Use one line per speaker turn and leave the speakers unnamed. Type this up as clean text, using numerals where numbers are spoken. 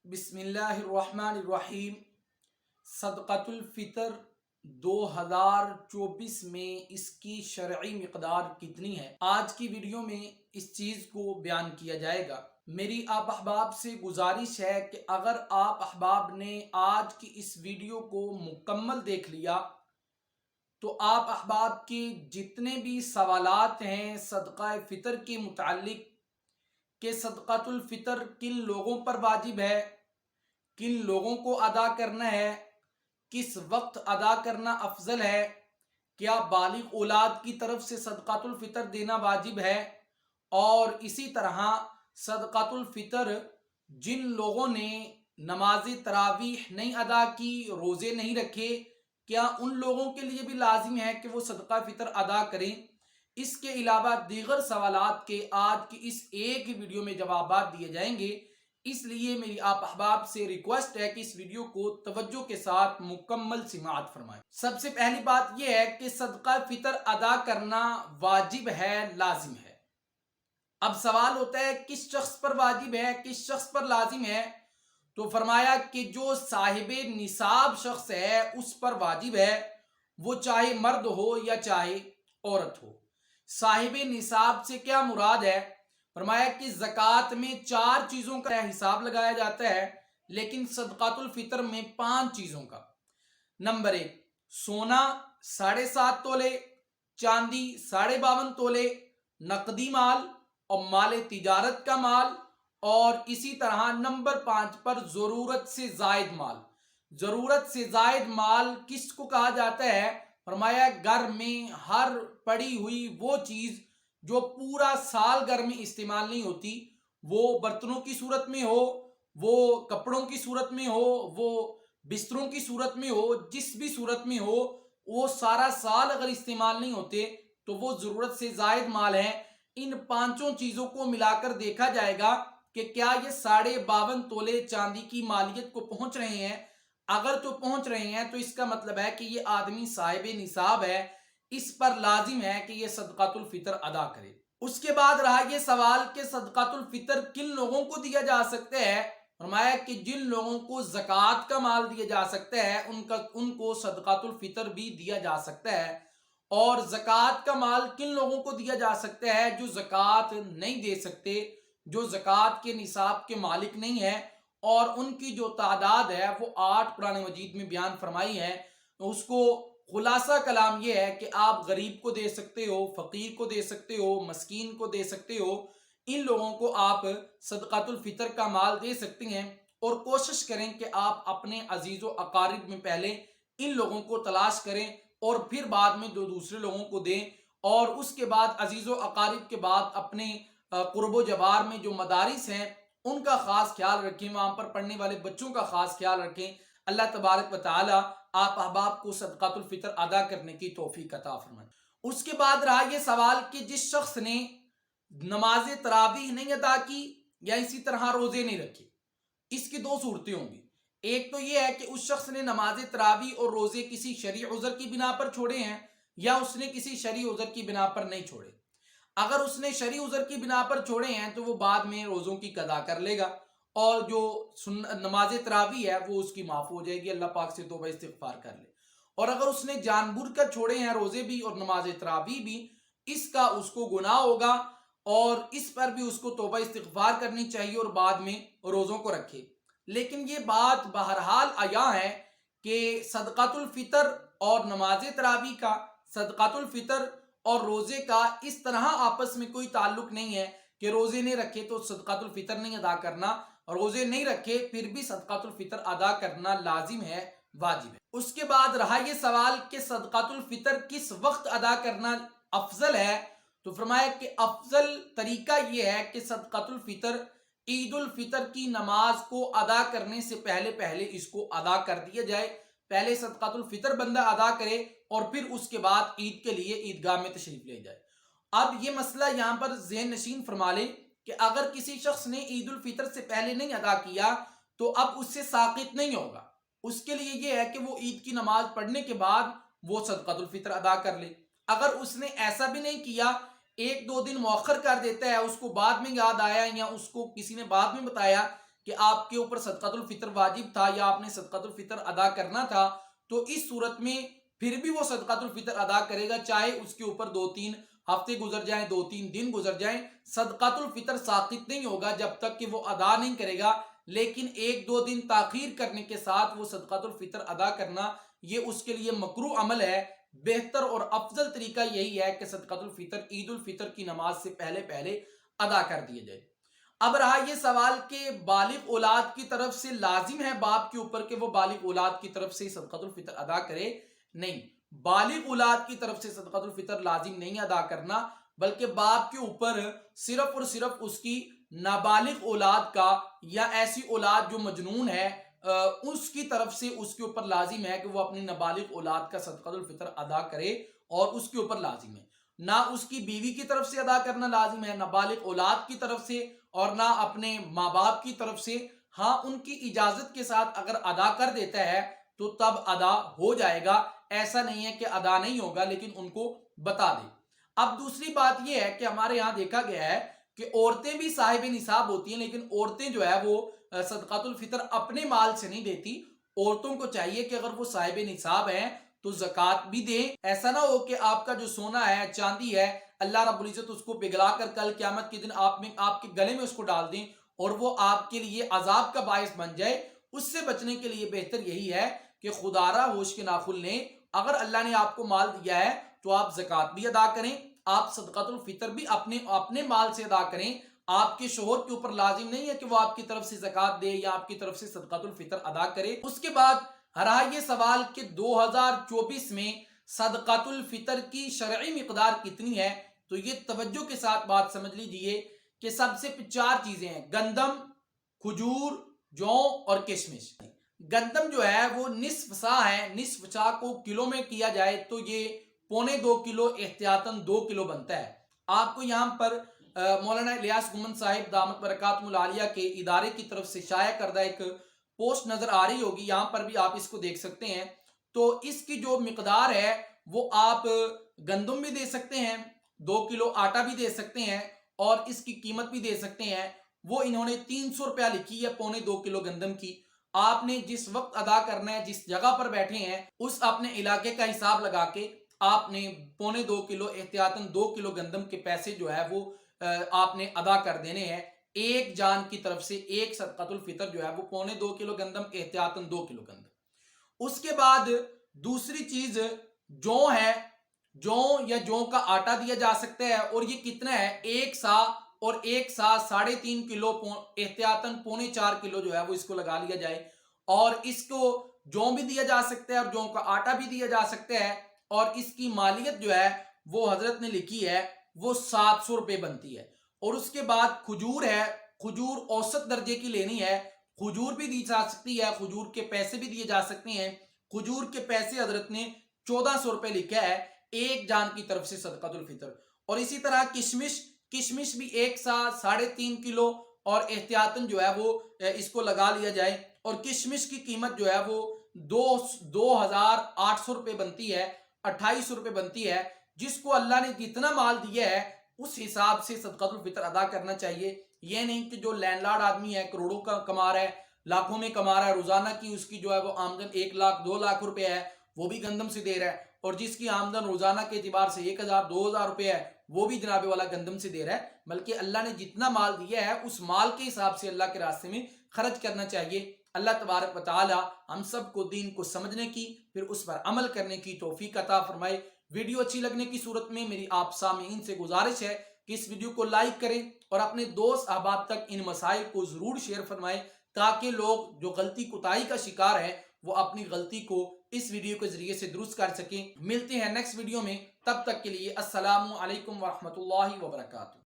بسم اللہ الرحمن الرحیم۔ صدقۃ الفطر 2024 میں اس کی شرعی مقدار کتنی ہے؟ آج کی ویڈیو میں اس چیز کو بیان کیا جائے گا۔ میری آپ احباب سے گزارش ہے کہ اگر آپ احباب نے آج کی اس ویڈیو کو مکمل دیکھ لیا تو آپ احباب کے جتنے بھی سوالات ہیں صدقہ فطر کے متعلق کہ صدقۃ الفطر کن لوگوں پر واجب ہے، کن لوگوں کو ادا کرنا ہے، کس وقت ادا کرنا افضل ہے، کیا بالغ اولاد کی طرف سے صدقۃ الفطر دینا واجب ہے، اور اسی طرح صدقۃ الفطر جن لوگوں نے نماز تراویح نہیں ادا کی، روزے نہیں رکھے، کیا ان لوگوں کے لیے بھی لازم ہے کہ وہ صدقہ فطر ادا کریں؟ اس کے علاوہ دیگر سوالات کے آج کی اس ایک ہی ویڈیو میں جوابات دیے جائیں گے۔ اس لیے میری آپ احباب سے ریکویسٹ ہے کہ اس ویڈیو کو توجہ کے ساتھ مکمل سماعت فرمائیں۔ سب سے پہلی بات یہ ہے کہ صدقہ فطر ادا کرنا واجب ہے، لازم ہے۔ اب سوال ہوتا ہے کس شخص پر واجب ہے، کس شخص پر لازم ہے؟ تو فرمایا کہ جو صاحب نصاب شخص ہے اس پر واجب ہے، وہ چاہے مرد ہو یا چاہے عورت ہو۔ صاحب نصاب سے کیا مراد ہے؟ فرمایا کہ زکوٰۃ میں 4 چیزوں کا حساب لگایا جاتا ہے، لیکن صدقۃ الفطر میں 5 چیزوں کا۔ نمبر 1، سونا 7.5 تولے، چاندی 52.5 تولے، نقدی مال اور مال تجارت کا مال، اور اسی طرح نمبر 5 پر ضرورت سے زائد مال۔ ضرورت سے زائد مال کس کو کہا جاتا ہے؟ فرمایا گھر میں ہر پڑی ہوئی وہ چیز جو پورا سال گھر میں استعمال نہیں ہوتی، وہ برتنوں کی صورت میں ہو، وہ کپڑوں کی صورت میں ہو، وہ بستروں کی صورت میں ہو، جس بھی صورت میں ہو، وہ سارا سال اگر استعمال نہیں ہوتے تو وہ ضرورت سے زائد مال ہے۔ ان 5 چیزوں کو ملا کر دیکھا جائے گا کہ کیا یہ 52.5 تولے چاندی کی مالیت کو پہنچ رہے ہیں۔ اگر تو پہنچ رہے ہیں تو اس کا مطلب ہے کہ یہ آدمی صاحب نصاب ہے، اس پر لازم ہے کہ یہ صدقۃ الفطر ادا کرے۔ اس کے بعد رہا یہ سوال کہ صدقۃ الفطر کن لوگوں کو دیا جا سکتا ہے؟ فرمایا کہ جن لوگوں کو زکوٰۃ کا مال دیا جا سکتا ہے ان کو صدقۃ الفطر بھی دیا جا سکتا ہے۔ اور زکوٰۃ کا مال کن لوگوں کو دیا جا سکتا ہے؟ جو زکوٰۃ نہیں دے سکتے، جو زکوٰۃ کے نصاب کے مالک نہیں ہے، اور ان کی جو تعداد ہے وہ 8 قرآن مجید میں بیان فرمائی ہے۔ اس کو خلاصہ کلام یہ ہے کہ آپ غریب کو دے سکتے ہو، فقیر کو دے سکتے ہو، مسکین کو دے سکتے ہو، ان لوگوں کو آپ صدقۃ الفطر کا مال دے سکتے ہیں، اور کوشش کریں کہ آپ اپنے عزیز و اقارب میں پہلے ان لوگوں کو تلاش کریں اور پھر بعد میں دوسرے لوگوں کو دیں، اور اس کے بعد عزیز و اقارب کے بعد اپنے قرب و جوار میں جو مدارس ہیں ان کا خاص خیال رکھیں، وہاں پر پڑھنے والے بچوں کا خاص خیال رکھیں۔ اللہ تبارک و تعالی آپ احباب کو صدقۃ الفطر ادا کرنے کی توفیق عطا فرمائے۔ اس کے بعد رہا یہ سوال کہ جس شخص نے نماز تراویح نہیں ادا کی یا اسی طرح روزے نہیں رکھے، اس کی 2 صورتیں ہوں گی۔ ایک تو یہ ہے کہ اس شخص نے نماز تراویح اور روزے کسی شرعی عذر کی بنا پر چھوڑے ہیں، یا اس نے کسی شرعی عذر کی بنا پر نہیں چھوڑے۔ اگر اس نے شرعی عذر کی بنا پر چھوڑے ہیں تو وہ بعد میں روزوں کی قضا کر لے گا، اور جو نماز تراویح ہے وہ اس کی معاف ہو جائے گی، اللہ پاک سے توبہ استغفار کر لے۔ اور اگر اس نے جان بوجھ کر چھوڑے ہیں روزے بھی اور نماز تراویح بھی، اس کا اس کو گناہ ہوگا، اور اس پر بھی اس کو توبہ استغفار کرنی چاہیے اور بعد میں روزوں کو رکھے۔ لیکن یہ بات بہرحال عیاں ہے کہ صدقۃ الفطر اور نماز تراویح کا، صدقۃ الفطر اور روزے کا اس طرح آپس میں کوئی تعلق نہیں ہے کہ روزے نہیں رکھے تو صدقۃ الفطر نہیں ادا کرنا، روزے نہیں رکھے پھر بھی صدقۃ الفطر ادا کرنا لازم ہے، واجب ہے۔ اس کے بعد رہا یہ سوال کہ صدقۃ الفطر کس وقت ادا کرنا افضل ہے؟ تو فرمایا کہ افضل طریقہ یہ ہے کہ صدقۃ الفطر عید الفطر کی نماز کو ادا کرنے سے پہلے اس کو ادا کر دیا جائے۔ پہلے صدقۃ الفطر بندہ ادا کرے اور پھر اس کے بعد عید کے لیے عیدگاہ میں تشریف لے جائے۔ اب یہ مسئلہ یہاں پر ذہن نشین فرما لیں کہ اگر کسی شخص نے عید الفطر سے پہلے نہیں ادا کیا تو اب اس سے ساقط نہیں ہوگا، اس کے لیے یہ ہے کہ وہ عید کی نماز پڑھنے کے بعد وہ صدقۃ الفطر ادا کر لے۔ اگر اس نے ایسا بھی نہیں کیا، 1-2 دن مؤخر کر دیتا ہے، اس کو بعد میں یاد آیا یا اس کو کسی نے بعد میں بتایا کہ آپ کے اوپر صدقۃ الفطر واجب تھا یا آپ نے صدقۃ الفطر ادا کرنا تھا، تو اس صورت میں پھر بھی وہ صدقۃ الفطر ادا کرے گا، چاہے اس کے اوپر 2-3 ہفتے گزر جائیں، 2-3 دن گزر جائیں، صدقۃ الفطر ساقط نہیں ہوگا جب تک کہ وہ ادا نہیں کرے گا۔ لیکن 1-2 دن تاخیر کرنے کے ساتھ وہ صدقۃ الفطر ادا کرنا یہ اس کے لیے مکروہ عمل ہے۔ بہتر اور افضل طریقہ یہی ہے کہ صدقۃ الفطر عید الفطر کی نماز سے پہلے ادا کر دیا جائے۔ اب رہا یہ سوال کہ بالغ اولاد کی طرف سے لازم ہے باپ کے اوپر کہ وہ بالغ اولاد کی طرف سے صدقۃ الفطر ادا کرے؟ نہیں، بالغ اولاد کی طرف سے صدقۃ الفطر لازم نہیں ادا کرنا، بلکہ باپ کے اوپر صرف اور صرف اس کی نابالغ اولاد کا یا ایسی اولاد جو مجنون ہے اس کی طرف سے اس کے اوپر لازم ہے کہ وہ اپنی نابالغ اولاد کا صدقۃ الفطر ادا کرے، اور اس کے اوپر لازم ہے۔ نہ اس کی بیوی کی طرف سے ادا کرنا لازم ہے، نہ بالغ اولاد کی طرف سے، اور نہ اپنے ماں باپ کی طرف سے۔ ہاں، ان کی اجازت کے ساتھ اگر ادا کر دیتا ہے تو تب ادا ہو جائے گا، ایسا نہیں ہے کہ ادا نہیں ہوگا، لیکن ان کو بتا دے۔ اب دوسری بات یہ ہے کہ ہمارے یہاں دیکھا گیا ہے کہ عورتیں بھی صاحب نصاب ہوتی ہیں، لیکن عورتیں جو ہے وہ صدقۃ الفطر اپنے مال سے نہیں دیتی۔ عورتوں کو چاہیے کہ اگر وہ صاحب نصاب ہیں تو زکوٰۃ بھی دیں۔ ایسا نہ ہو کہ آپ کا جو سونا ہے، چاندی ہے، اللہ رب العزت اس کو پگھلا کر کل قیامت کے دن آپ کے گلے میں اس کو ڈال دیں اور وہ آپ کے لیے عذاب کا باعث بن جائے۔ اس سے بچنے کے لیے بہتر یہی ہے کہ خدارہ ہوش کے ناخن لیں۔ اگر اللہ نے آپ کو مال دیا ہے تو آپ زکوٰۃ بھی ادا کریں، آپ صدقۃ الفطر بھی اپنے مال سے ادا کریں۔ آپ کے شوہر کے اوپر لازم نہیں ہے کہ وہ آپ کی طرف سے زکوٰۃ دے یا آپ کی طرف سے صدقۃ الفطر ادا کرے۔ اس کے بعد رہا یہ سوال کہ 2024 میں صدقۃ الفطر کی شرعی مقدار کتنی ہے، تو یہ توجہ کے ساتھ بات سمجھ لیجئے کہ سب سے 4 چیزیں ہیں: گندم، کھجور، جو اور کشمش۔ گندم جو ہے وہ نصف سا ہے، نصف سا کو کلو میں کیا جائے تو یہ 1.25 کلو احتیاطاً 2 کلو بنتا ہے۔ آپ کو یہاں پر مولانا الیاس گمن صاحب دامت برکاتہم العالیہ کے ادارے کی طرف سے شائع کردہ ایک پوسٹ نظر آ رہی ہوگی، یہاں پر بھی آپ اس کو دیکھ سکتے ہیں۔ تو اس کی جو مقدار ہے وہ آپ گندم بھی دے سکتے ہیں، 2 کلو آٹا بھی دے سکتے ہیں، اور اس کی قیمت بھی دے سکتے ہیں۔ وہ انہوں نے 300 روپیہ لکھی ہے 1.25 کلو گندم کی۔ آپ نے جس وقت ادا کرنا ہے، جس جگہ پر بیٹھے ہیں، اس اپنے علاقے کا حساب لگا کے آپ نے 1.25 کلو احتیاطاً 2 کلو گندم کے پیسے جو ہے وہ آپ نے ادا کر دینے ہیں۔ ایک جان کی طرف سے ایک صدقۃ الفطر جو ہے وہ 1.25 کلو گندم احتیاطاً 2 کلو گندم۔ اس کے بعد دوسری چیز جو ہے، جو یا جو کا آٹا دیا جا سکتا ہے، اور یہ کتنا ہے، 1 سا، اور 1 سا 3.5 کلو احتیاطاً 4.25 کلو جو ہے وہ اس کو لگا لیا جائے، اور اس کو جو بھی دیا جا سکتا ہے اور جو کا آٹا بھی دیا جا سکتا ہے، اور اس کی مالیت جو ہے وہ حضرت نے لکھی ہے وہ 700 روپے بنتی ہے۔ اور اس کے بعد کھجور ہے، کھجور اوسط درجے کی لینی ہے، کھجور بھی دی جا سکتی ہے، کھجور کے پیسے بھی دیے جا سکتے ہیں۔ کھجور کے پیسے حضرت نے 1400 روپے لکھا ہے ایک جان کی طرف سے صدقۃ الفطر۔ اور اسی طرح کشمش بھی 1 سا 3.5 کلو اور احتیاطاً جو ہے وہ اس کو لگا لیا جائے، اور کشمش کی قیمت جو ہے وہ 2800 روپے بنتی ہے، 2800 روپے بنتی ہے۔ جس کو اللہ نے جتنا مال دیا ہے اس حساب سے صدقۃ الفطر ادا کرنا چاہیے۔ یہ نہیں کہ جو لینڈ لارڈ آدمی ہے، کروڑوں کا کما رہا ہے، لاکھوں میں کما رہا ہے، روزانہ کی اس کی جو ہے وہ آمدن 1 لاکھ 2 لاکھ روپے ہے، وہ بھی گندم سے دے رہا ہے، اور جس کی آمدن روزانہ کے اعتبار سے 1000 2000 روپے ہے وہ بھی جناب والا گندم سے دے رہا ہے۔ بلکہ اللہ نے جتنا مال دیا ہے اس مال کے حساب سے اللہ کے راستے میں خرچ کرنا چاہیے۔ اللہ تبارک و تعالی ہم سب کو دین کو سمجھنے کی، پھر اس پر عمل کرنے کی توفیق عطا فرمائے۔ ویڈیو اچھی لگنے کی صورت میں میری آپ سامعین سے گزارش ہے کہ اس ویڈیو کو لائک کریں اور اپنے دوست احباب تک ان مسائل کو ضرور شیئر فرمائیں، تاکہ لوگ جو غلطی کوتاہی کا شکار ہیں وہ اپنی غلطی کو اس ویڈیو کے ذریعے سے درست کر سکیں۔ ملتے ہیں نیکسٹ ویڈیو میں، تب تک کے لیے السلام علیکم ورحمۃ اللہ وبرکاتہ۔